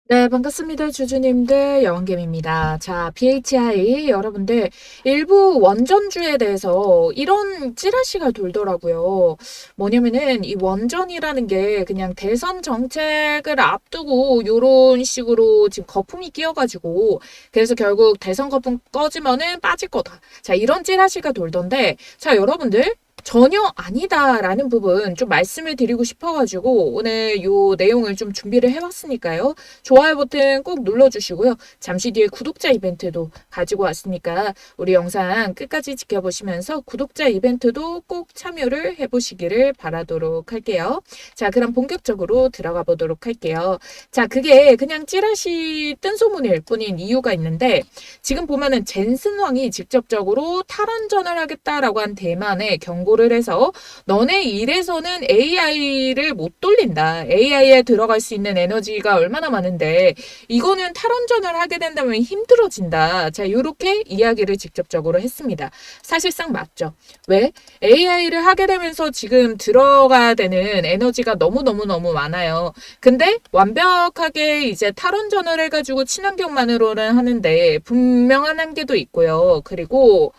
네, 반갑습니다. 주주님들, 여왕개미입니다. 자, BHI 여러분들, 일부 원전주에 대해서 이런 찌라시가 돌더라고요. 뭐냐면은 이 원전이라는 게 그냥 대선 정책을 앞두고 요런 식으로 지금 거품이 끼어가지고 그래서 결국 대선 거품 꺼지면은 빠질 거다. 자, 이런 찌라시가 돌던데, 자, 여러분들, 전혀 아니다라는 부분 좀 말씀을 드리고 싶어가지고 오늘 요 내용을 좀 준비를 해왔으니까요. 좋아요 버튼 꼭 눌러주시고요. 잠시 뒤에 구독자 이벤트도 가지고 왔으니까 우리 영상 끝까지 지켜보시면서 구독자 이벤트도 꼭 참여를 해보시기를 바라도록 할게요. 자, 그럼 본격적으로 들어가 보도록 할게요. 자, 그게 그냥 찌라시 뜬소문일 뿐인 이유가 있는데 지금 보면은 젠슨 왕이 직접적으로 탈원전을 하겠다라고 한 대만에 경고를 해서 너네 일에서는 AI를 못 돌린다. AI에 들어갈 수 있는 에너지가 얼마나 많은데 이거는 탈원전을 하게 된다면 힘들어진다. 자, 이렇게 이야기를 직접적으로 했습니다. 사실상 맞죠. 왜? AI를 하게 되면서 지금 들어가야 되는 에너지가 너무너무너무 많아요. 근데 완벽하게 이제 탈원전을 해가지고 친환경만으로는 하는데 분명한 한계도 있고요. 그리고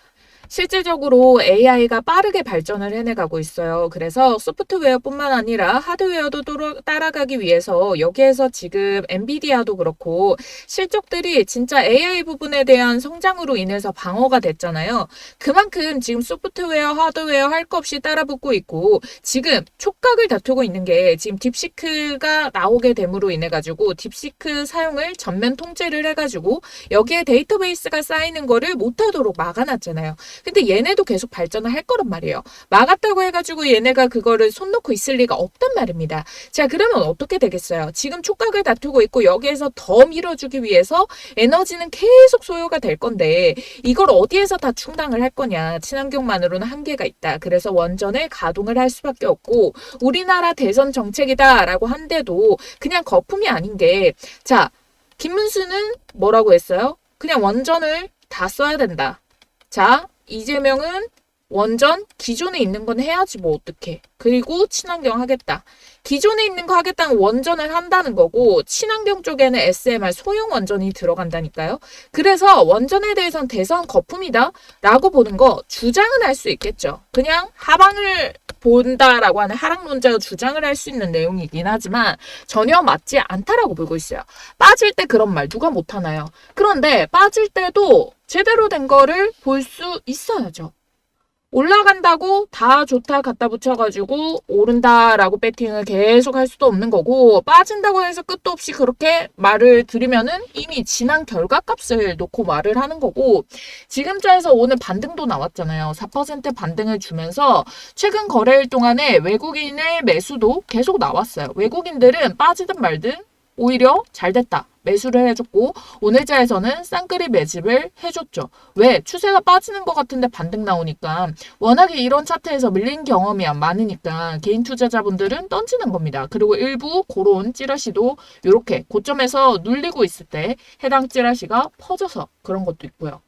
실질적으로 AI가 빠르게 발전을 해내가고 있어요. 그래서 소프트웨어뿐만 아니라 하드웨어도 따라가기 위해서 여기에서 지금 엔비디아도 그렇고 실적들이 진짜 AI 부분에 대한 성장으로 인해서 방어가 됐잖아요. 그만큼 지금 소프트웨어, 하드웨어 할 것 없이 따라붙고 있고 지금 촉각을 다투고 있는 게 지금 딥시크가 나오게 됨으로 인해 가지고 딥시크 사용을 전면 통제를 해가지고 여기에 데이터베이스가 쌓이는 거를 못하도록 막아놨잖아요. 근데 얘네도 계속 발전을 할 거란 말이에요. 막았다고 해가지고 얘네가 그거를 손 놓고 있을 리가 없단 말입니다. 자, 그러면 어떻게 되겠어요? 지금 촉각을 다투고 있고 여기에서 더 밀어주기 위해서 에너지는 계속 소요가 될 건데 이걸 어디에서 다 충당을 할 거냐. 친환경만으로는 한계가 있다. 그래서 원전을 가동을 할 수밖에 없고 우리나라 대선 정책이다라고 한데도 그냥 거품이 아닌 게 자, 김문수는 뭐라고 했어요? 그냥 원전을 다 써야 된다. 자, 이재명은 원전 기존에 있는 건 해야지 뭐 어떡해. 그리고 친환경 하겠다. 기존에 있는 거 하겠다는 원전을 한다는 거고 친환경 쪽에는 SMR 소형 원전이 들어간다니까요. 그래서 원전에 대해서는 대선 거품이다 라고 보는 거 주장은 할 수 있겠죠. 그냥 하방을 본다라고 하는 하락론자가 주장을 할 수 있는 내용이긴 하지만 전혀 맞지 않다라고 보고 있어요. 빠질 때 그런 말 누가 못하나요? 그런데 빠질 때도 제대로 된 거를 볼 수 있어야죠. 올라간다고 다 좋다 갖다 붙여가지고 오른다라고 배팅을 계속 할 수도 없는 거고 빠진다고 해서 끝도 없이 그렇게 말을 들으면은 이미 지난 결과값을 놓고 말을 하는 거고 지금자에서 오늘 반등도 나왔잖아요. 4% 반등을 주면서 최근 거래일 동안에 외국인의 매수도 계속 나왔어요. 외국인들은 빠지든 말든 오히려 잘 됐다. 매수를 해줬고 오늘자에서는 쌍끌이 매집을 해줬죠. 왜? 추세가 빠지는 것 같은데 반등 나오니까 워낙에 이런 차트에서 밀린 경험이 많으니까 개인 투자자분들은 던지는 겁니다. 그리고 일부 그런 찌라시도 이렇게 고점에서 눌리고 있을 때 해당 찌라시가 퍼져서 그런 것도 있고요.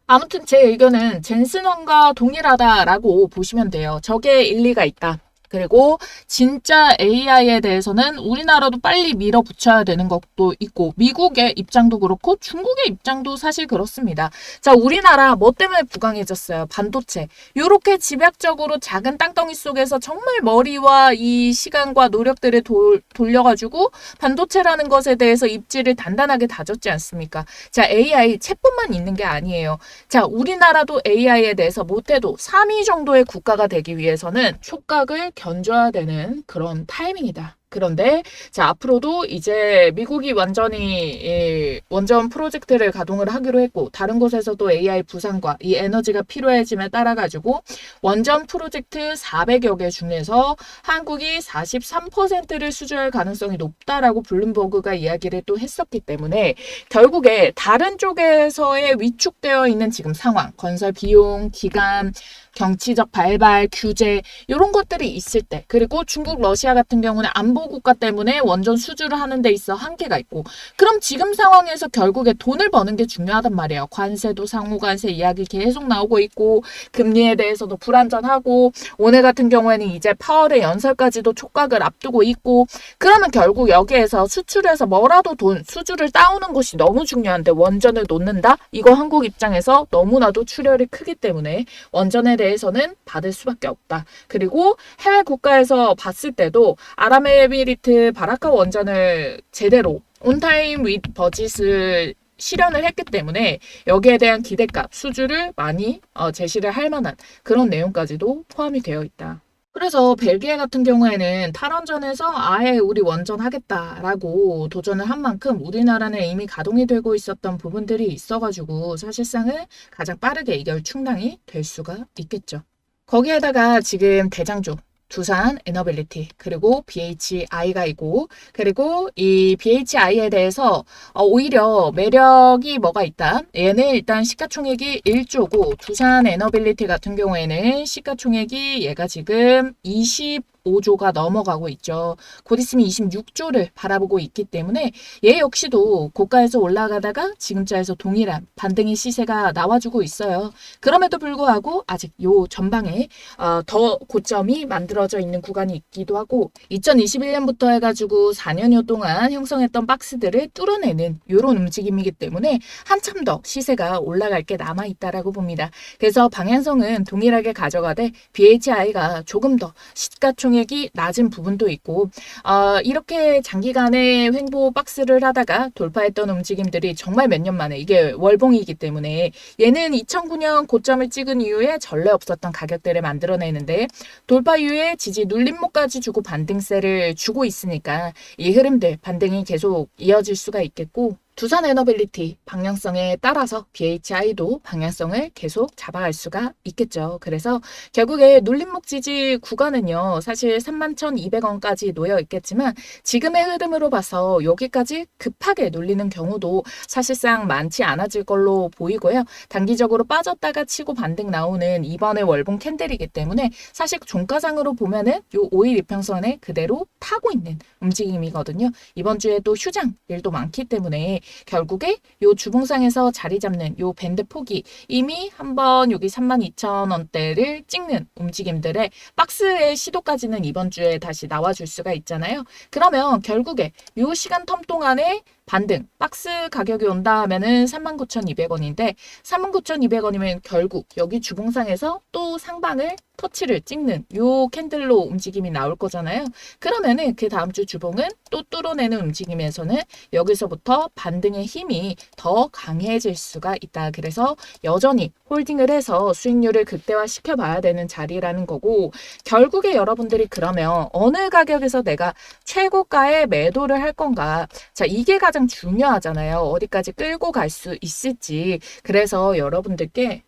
아무튼 제 의견은 젠슨왕과 동일하다라고 보시면 돼요. 저게 일리가 있다. 그리고 진짜 AI에 대해서는 우리나라도 빨리 밀어붙여야 되는 것도 있고 미국의 입장도 그렇고 중국의 입장도 사실 그렇습니다. 자, 우리나라 뭐 때문에 부강해졌어요? 반도체. 요렇게 집약적으로 작은 땅덩이 속에서 정말 머리와 이 시간과 노력들을 돌려가지고 반도체라는 것에 대해서 입지를 단단하게 다졌지 않습니까? 자, AI 채뿐만 있는 게 아니에요. 자, 우리나라도 AI에 대해서 못해도 3위 정도의 국가가 되기 위해서는 촉각을 견줘야 되는 그런 타이밍이다. 그런데 자, 앞으로도 이제 미국이 완전히 원전 프로젝트를 가동을 하기로 했고 다른 곳에서도 AI 부상과 이 에너지가 필요해짐에 따라 가지고 원전 프로젝트 400여 개 중에서 한국이 43%를 수주할 가능성이 높다라고 블룸버그가 이야기를 또 했었기 때문에 결국에 다른 쪽에서의 위축되어 있는 지금 상황, 건설 비용, 기간 경치적 발발, 규제 이런 것들이 있을 때, 그리고 중국, 러시아 같은 경우는 안보 국가 때문에 원전 수주를 하는 데 있어 한계가 있고, 그럼 지금 상황에서 결국에 돈을 버는 게 중요하단 말이에요. 관세도 상호 관세 이야기 계속 나오고 있고, 금리에 대해서도 불안전하고, 오늘 같은 경우에는 이제 파월의 연설까지도 촉각을 앞두고 있고, 그러면 결국 여기에서 수출해서 뭐라도 돈, 수주를 따오는 것이 너무 중요한데 원전을 놓는다? 이거 한국 입장에서 너무나도 출혈이 크기 때문에 원전에 대해서는 받을 수밖에 없다. 그리고 해외 국가에서 봤을 때도 아랍에미리트 바라카 원전을 제대로 온타임 윗 버짓을 실현을 했기 때문에 여기에 대한 기대값, 수주를 많이 제시를 할 만한 그런 내용까지도 포함이 되어 있다. 그래서 벨기에 같은 경우에는 탈원전에서 아예 우리 원전 하겠다라고 도전을 한 만큼 우리나라는 이미 가동이 되고 있었던 부분들이 있어가지고 사실상은 가장 빠르게 이걸 충당이 될 수가 있겠죠. 거기에다가 지금 대장주 두산 에너빌리티 그리고 BHI가 있고, 그리고 이 BHI에 대해서 오히려 매력이 뭐가 있다. 얘는 일단 시가총액이 1조고 두산 에너빌리티 같은 경우에는 시가총액이 얘가 지금 25조가 넘어가고 있죠. 곧 있으면 26조를 바라보고 있기 때문에 얘 역시도 고가에서 올라가다가 지금자에서 동일한 반등의 시세가 나와주고 있어요. 그럼에도 불구하고 아직 요 전방에 더 고점이 만들어져 있는 구간이 있기도 하고, 2021년부터 해가지고 4년여 동안 형성했던 박스들을 뚫어내는 이런 움직임이기 때문에 한참 더 시세가 올라갈 게 남아있다라고 봅니다. 그래서 방향성은 동일하게 가져가되 BHI가 조금 더 시가총액이 낮은 부분도 있고, 이렇게 장기간의 횡보 박스를 하다가 돌파했던 움직임들이 정말 몇 년 만에, 이게 월봉이기 때문에 얘는 2009년 고점을 찍은 이후에 전례 없었던 가격대를 만들어내는데 돌파 이후에 지지 눌림목까지 주고 반등세를 주고 있으니까 이 흐름들 반등이 계속 이어질 수가 있겠고, 두산 에너빌리티 방향성에 따라서 BHI도 방향성을 계속 잡아갈 수가 있겠죠. 그래서 결국에 눌림목 지지 구간은요, 사실 31,200원까지 놓여 있겠지만 지금의 흐름으로 봐서 여기까지 급하게 눌리는 경우도 사실상 많지 않아질 걸로 보이고요. 단기적으로 빠졌다가 치고 반등 나오는 이번의 월봉 캔들이기 때문에 사실 종가상으로 보면은 요 5일 이평선에 그대로 타고 있는 움직임이거든요. 이번 주에도 휴장 일도 많기 때문에 결국에 요 주봉상에서 자리 잡는 요 밴드 폭이 이미 한번 여기 32,000원대를 찍는 움직임들의 박스의 시도까지는 이번 주에 다시 나와줄 수가 있잖아요. 그러면 결국에 요 시간 텀 동안에 반등, 박스 가격이 온다 하면은 39,200원인데 39,200원이면 결국 여기 주봉상에서 또 상방을 터치를 찍는 요 캔들로 움직임이 나올 거잖아요. 그러면은 그 다음 주 주봉은 또 뚫어내는 움직임에서는 여기서부터 반등의 힘이 더 강해질 수가 있다. 그래서 여전히 홀딩을 해서 수익률을 극대화시켜 봐야 되는 자리라는 거고, 결국에 여러분들이 그러면 어느 가격에서 내가 최고가에 매도를 할 건가? 자, 이게 가장 중요하잖아요. 어디까지 끌고 갈 수 있을지. 그래서 여러분들께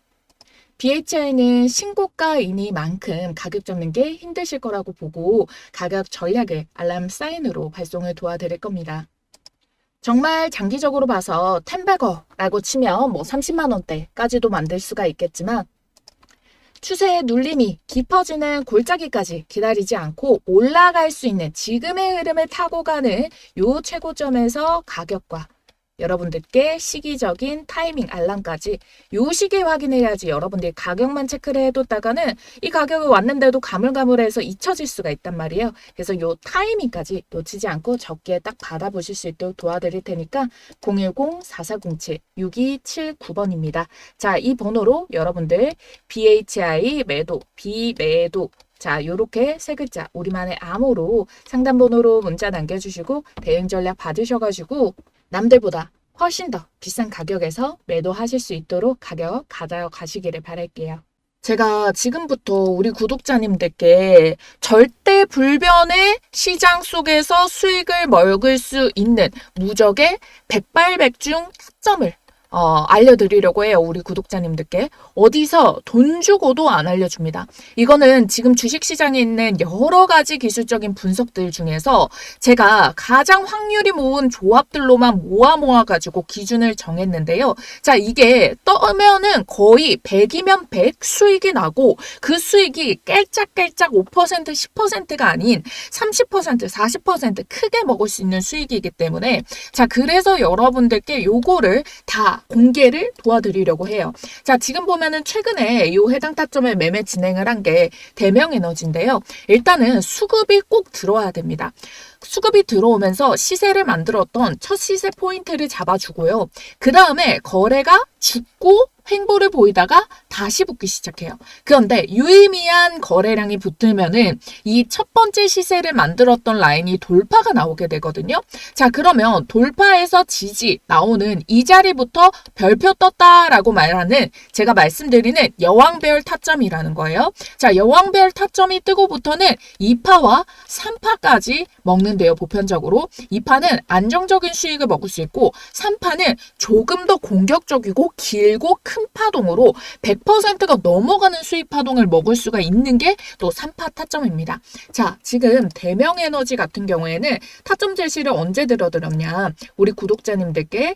BHI는 신고가이니만큼 가격 잡는 게 힘드실 거라고 보고 가격 전략을 알람 사인으로 발송을 도와드릴 겁니다. 정말 장기적으로 봐서 템베거라고 치면 뭐 30만 원대까지도 만들 수가 있겠지만 추세의 눌림이 깊어지는 골짜기까지 기다리지 않고 올라갈 수 있는 지금의 흐름을 타고 가는 요 최고점에서 가격과 여러분들께 시기적인 타이밍 알람까지 요 시기에 확인해야지 여러분들이 가격만 체크를 해뒀다가는 이 가격이 왔는데도 가물가물해서 잊혀질 수가 있단 말이에요. 그래서 요 타이밍까지 놓치지 않고 적기에 딱 받아보실 수 있도록 도와드릴 테니까 010-4407-6279번입니다. 자, 이 번호로 여러분들 BHI 매도, 비매도 자, 요렇게 세 글자 우리만의 암호로 상담번호로 문자 남겨주시고 대응 전략 받으셔가지고 남들보다 훨씬 더 비싼 가격에서 매도하실 수 있도록 가격 가져가시기를 바랄게요. 제가 지금부터 우리 구독자님들께 절대 불변의 시장 속에서 수익을 먹을 수 있는 무적의 백발백중 타점을 알려드리려고 해요. 우리 구독자님들께. 어디서 돈 주고도 안 알려줍니다. 이거는 지금 주식시장에 있는 여러 가지 기술적인 분석들 중에서 제가 가장 확률이 모은 조합들로만 모아가지고 기준을 정했는데요. 자, 이게 떠면은 거의 100이면 100 수익이 나고 그 수익이 깔짝깔짝 5%, 10%가 아닌 30%, 40% 크게 먹을 수 있는 수익이기 때문에 자, 그래서 여러분들께 요거를 다 공개를 도와드리려고 해요. 자, 지금 보면은 최근에 이 해당 타점에 매매 진행을 한 게 대명에너지인데요. 일단은 수급이 꼭 들어와야 됩니다. 수급이 들어오면서 시세를 만들었던 첫 시세 포인트를 잡아주고요. 그 다음에 거래가 죽고 횡보를 보이다가 다시 붙기 시작해요. 그런데 유의미한 거래량이 붙으면은 이 첫 번째 시세를 만들었던 라인이 돌파가 나오게 되거든요. 자, 그러면 돌파에서 지지 나오는 이 자리부터 별표 떴다라고 말하는 제가 말씀드리는 여왕별 타점이라는 거예요. 자, 여왕별 타점이 뜨고부터는 2파와 3파까지 먹는데요. 보편적으로 2파는 안정적인 수익을 먹을 수 있고 3파는 조금 더 공격적이고 길고 큰 파동으로 100%가 넘어가는 수익 파동을 먹을 수가 있는 게 또 3파 타점입니다. 자, 지금 대명에너지 같은 경우에는 타점 제시를 언제 들어드렸냐. 우리 구독자님들께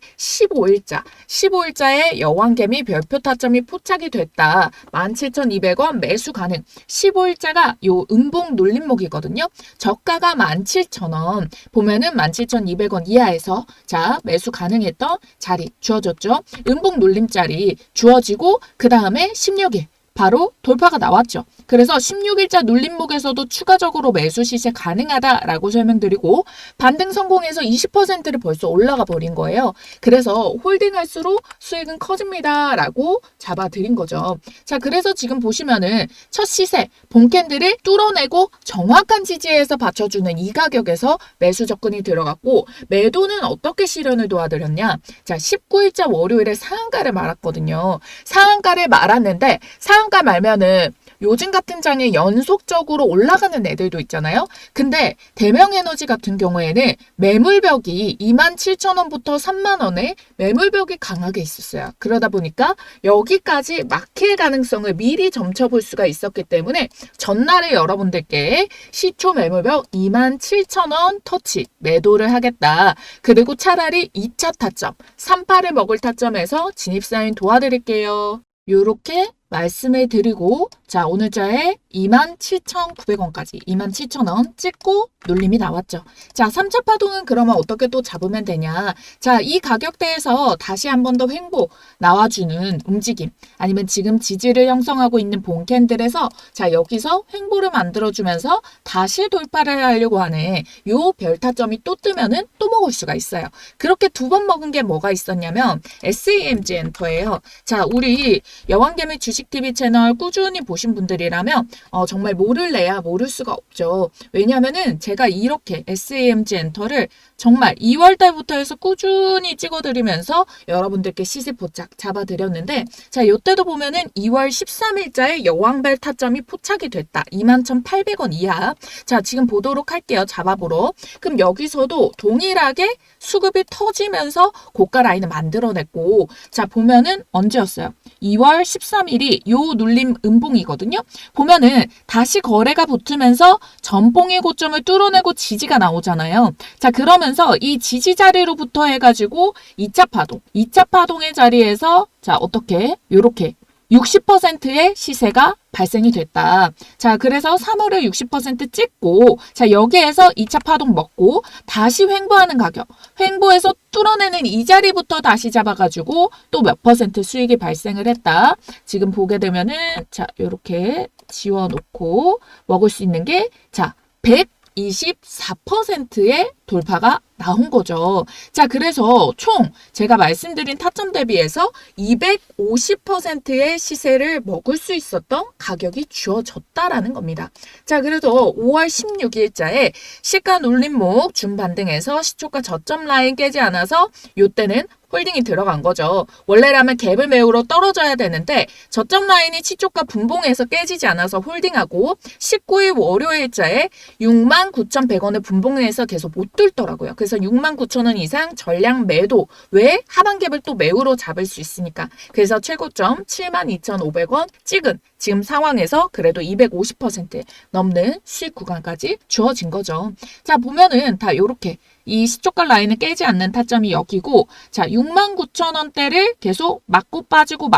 15일자에 여왕개미 별표 타점이 포착이 됐다. 17,200원 매수 가능. 15일자가 요 음봉 눌림목이거든요. 저가가 17,000원. 보면은 17,200원 이하에서 자, 매수 가능했던 자리 주어졌죠. 음봉 눌림자리 주어지고 그 다음에 16일 바로 돌파가 나왔죠. 그래서 16일자 눌림목에서도 추가적으로 매수 시세 가능하다라고 설명드리고 반등 성공해서 20%를 벌써 올라가 버린 거예요. 그래서 홀딩할수록 수익은 커집니다라고 잡아드린 거죠. 자, 그래서 지금 보시면은 첫 시세 본캔들을 뚫어내고 정확한 지지에서 받쳐주는 이 가격에서 매수 접근이 들어갔고 매도는 어떻게 실현을 도와드렸냐. 자, 19일자 월요일에 상한가를 말았거든요. 상한가를 말았는데 상한가 말면은 요즘 같은 장에 연속적으로 올라가는 애들도 있잖아요. 근데 대명에너지 같은 경우에는 매물벽이 27,000원부터 30,000원에 매물벽이 강하게 있었어요. 그러다 보니까 여기까지 막힐 가능성을 미리 점쳐볼 수가 있었기 때문에 전날에 여러분들께 시초 매물벽 27,000원 터치 매도를 하겠다. 그리고 차라리 2차 타점 3파를 먹을 타점에서 진입사인 도와드릴게요. 요렇게 말씀을 드리고 자, 오늘자에 27,900원까지 27,000원 찍고 눌림이 나왔죠. 자, 3차 파동은 그러면 어떻게 또 잡으면 되냐. 자, 이 가격대에서 다시 한 번 더 횡보 나와주는 움직임 아니면 지금 지지를 형성하고 있는 본캔들에서 자, 여기서 횡보를 만들어주면서 다시 돌파를 하려고 하는 요 별타점이 또 뜨면은 또 먹을 수가 있어요. 그렇게 두 번 먹은 게 뭐가 있었냐면 SAMG 엔터예요. 자, 우리 여왕개미 주식TV 채널 꾸준히 보신 분들이라면 정말 모를래야 모를 수가 없죠. 왜냐면은 제가 이렇게 SAMG 엔터를 정말 2월 달부터 해서 꾸준히 찍어드리면서 여러분들께 시세 포착 잡아드렸는데 자, 요때도 보면은 2월 13일자에 여왕별 타점이 포착이 됐다. 21,800원 이하. 자, 지금 보도록 할게요. 잡아보러. 그럼 여기서도 동일하게 수급이 터지면서 고가 라인을 만들어냈고 자, 보면은 언제였어요? 2월 13일이 요 눌림 음봉이거든요. 보면은 다시 거래가 붙으면서 전봉의 고점을 뚫어내고 지지가 나오잖아요. 자, 그러면서 이 지지 자리로부터 해가지고 2차 파동의 자리에서 자, 어떻게 요렇게 60%의 시세가 발생이 됐다. 자, 그래서 3월에 60% 찍고 자, 여기에서 2차 파동 먹고 다시 횡보하는 가격. 횡보해서 뚫어내는 이 자리부터 다시 잡아가지고 또 몇 퍼센트 수익이 발생을 했다. 지금 보게 되면은 자, 요렇게 지워놓고 먹을 수 있는 게 자, 124%의 돌파가 나온 거죠. 자, 그래서 총 제가 말씀드린 타점 대비해서 250%의 시세를 먹을 수 있었던 가격이 주어졌다라는 겁니다. 자, 그래서 5월 16일자에 시가 눌림목 준반등해서 시초가 저점 라인 깨지 않아서 요때는 홀딩이 들어간 거죠. 원래라면 갭을 메우러 떨어져야 되는데 저점 라인이 치초가 분봉에서 깨지지 않아서 홀딩하고 19일 월요일자에 69,100원의 분봉에서 계속 못 뚫더라고요. 그래서 69,000원 이상 전량 매도. 왜? 하방 갭을 또 매우로 잡을 수 있으니까. 그래서 최고점 72,500원 찍은 지금 상황에서 그래도 250% 넘는 수익 구간까지 주어진 거죠. 자, 보면은 다 이렇게 이 시초가 라인을 깨지 않는 타점이 여기고, 자, 69,000원대를 계속 맞고 빠지고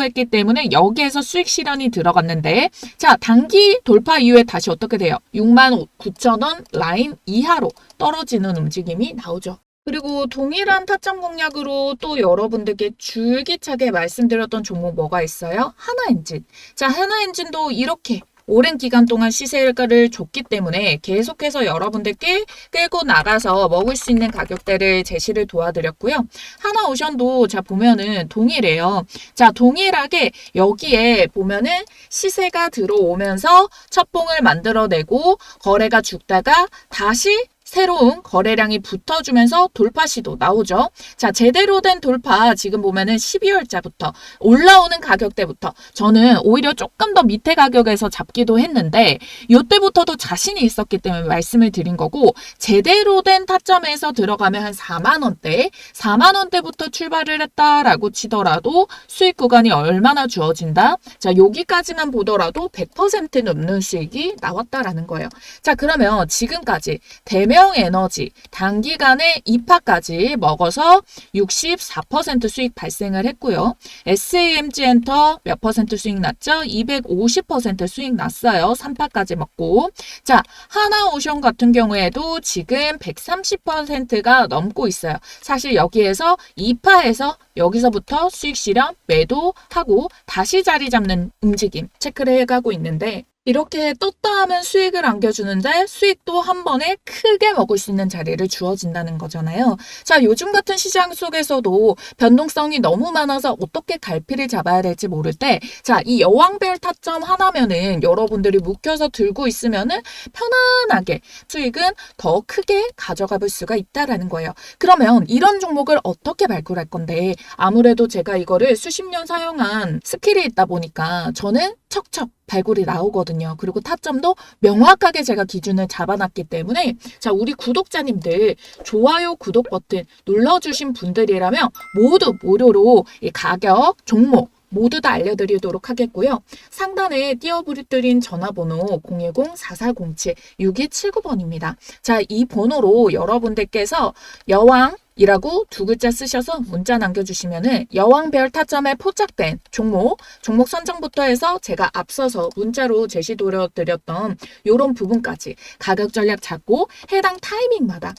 했기 때문에 여기에서 수익 실현이 들어갔는데, 자, 단기 돌파 이후에 다시 어떻게 돼요? 69,000원 라인 이하로 떨어지는 움직임이 나오죠. 그리고 동일한 타점 공략으로 또 여러분들께 줄기차게 말씀드렸던 종목 뭐가 있어요? 하나엔진. 자, 하나엔진도 이렇게 오랜 기간 동안 시세가를 줬기 때문에 계속해서 여러분들께 끌고 나가서 먹을 수 있는 가격대를 제시를 도와드렸고요. 하나오션도 자 보면은 동일해요. 자, 동일하게 여기에 보면은 시세가 들어오면서 첫봉을 만들어내고 거래가 죽다가 다시 새로운 거래량이 붙어주면서 돌파 시도 나오죠. 자, 제대로 된 돌파 지금 보면은 12월자부터 올라오는 가격대부터 저는 오히려 조금 더 밑에 가격에서 잡기도 했는데 이때부터도 자신이 있었기 때문에 말씀을 드린 거고, 제대로 된 타점에서 들어가면 한 4만 원대, 4만 원대부터 출발을 했다라고 치더라도 수익 구간이 얼마나 주어진다? 자, 여기까지만 보더라도 100% 넘는 수익이 나왔다라는 거예요. 자, 그러면 지금까지 대명 에너지 단기간에 2파까지 먹어서 64% 수익 발생을 했고요. SAMG 엔터 몇 퍼센트 수익 났죠? 250% 수익 났어요. 3파까지 먹고. 자, 하나오션 같은 경우에도 지금 130%가 넘고 있어요. 사실 여기에서 2파에서 여기서부터 수익 실현 매도하고 다시 자리 잡는 움직임 체크를 해가고 있는데, 이렇게 떴다 하면 수익을 안겨주는데 수익도 한 번에 크게 먹을 수 있는 자리를 주어진다는 거잖아요. 자, 요즘 같은 시장 속에서도 변동성이 너무 많아서 어떻게 갈피를 잡아야 될지 모를 때, 자, 이 여왕별 타점 하나면은 여러분들이 묵혀서 들고 있으면은 편안하게 수익은 더 크게 가져가 볼 수가 있다라는 거예요. 그러면 이런 종목을 어떻게 발굴할 건데, 아무래도 제가 이거를 수십 년 사용한 스킬이 있다 보니까 저는 척척 발굴이 나오거든요. 그리고 타점도 명확하게 제가 기준을 잡아놨기 때문에, 자, 우리 구독자님들 좋아요, 구독 버튼 눌러주신 분들이라면 모두 무료로 이 가격, 종목 모두 다 알려드리도록 하겠고요. 상단에 띄워드린 전화번호 010-4407-6279번입니다. 자, 이 번호로 여러분들께서 여왕 이라고 두 글자 쓰셔서 문자 남겨주시면은 여왕별 타점에 포착된 종목 선정부터 해서 제가 앞서서 문자로 제시드렸던 이런 부분까지 가격 전략 잡고 해당 타이밍마다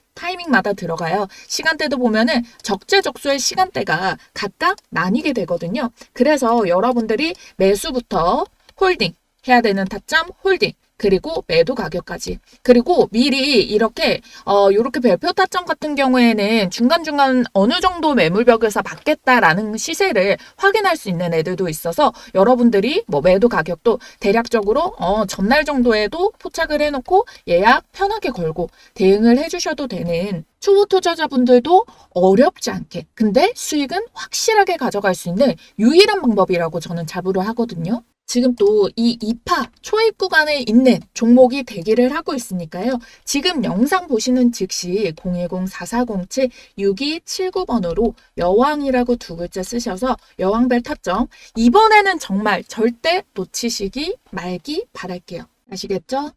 들어가요. 시간대도 보면은 적재적소의 시간대가 각각 나뉘게 되거든요. 그래서 여러분들이 매수부터 홀딩 해야 되는 타점 홀딩, 그리고 매도 가격까지. 그리고 미리 이렇게 별표 타점 같은 경우에는 중간중간 어느 정도 매물벽에서 받겠다라는 시세를 확인할 수 있는 애들도 있어서 여러분들이 뭐 매도 가격도 대략적으로 전날 정도에도 포착을 해놓고 예약 편하게 걸고 대응을 해주셔도 되는, 초보 투자자분들도 어렵지 않게 근데 수익은 확실하게 가져갈 수 있는 유일한 방법이라고 저는 자부를 하거든요. 지금 또 이 2파 초입 구간에 있는 종목이 대기를 하고 있으니까요. 지금 영상 보시는 즉시 010-4407-6279번으로 여왕이라고 두 글자 쓰셔서 여왕별 타점 이번에는 정말 절대 놓치시기 말기 바랄게요. 아시겠죠?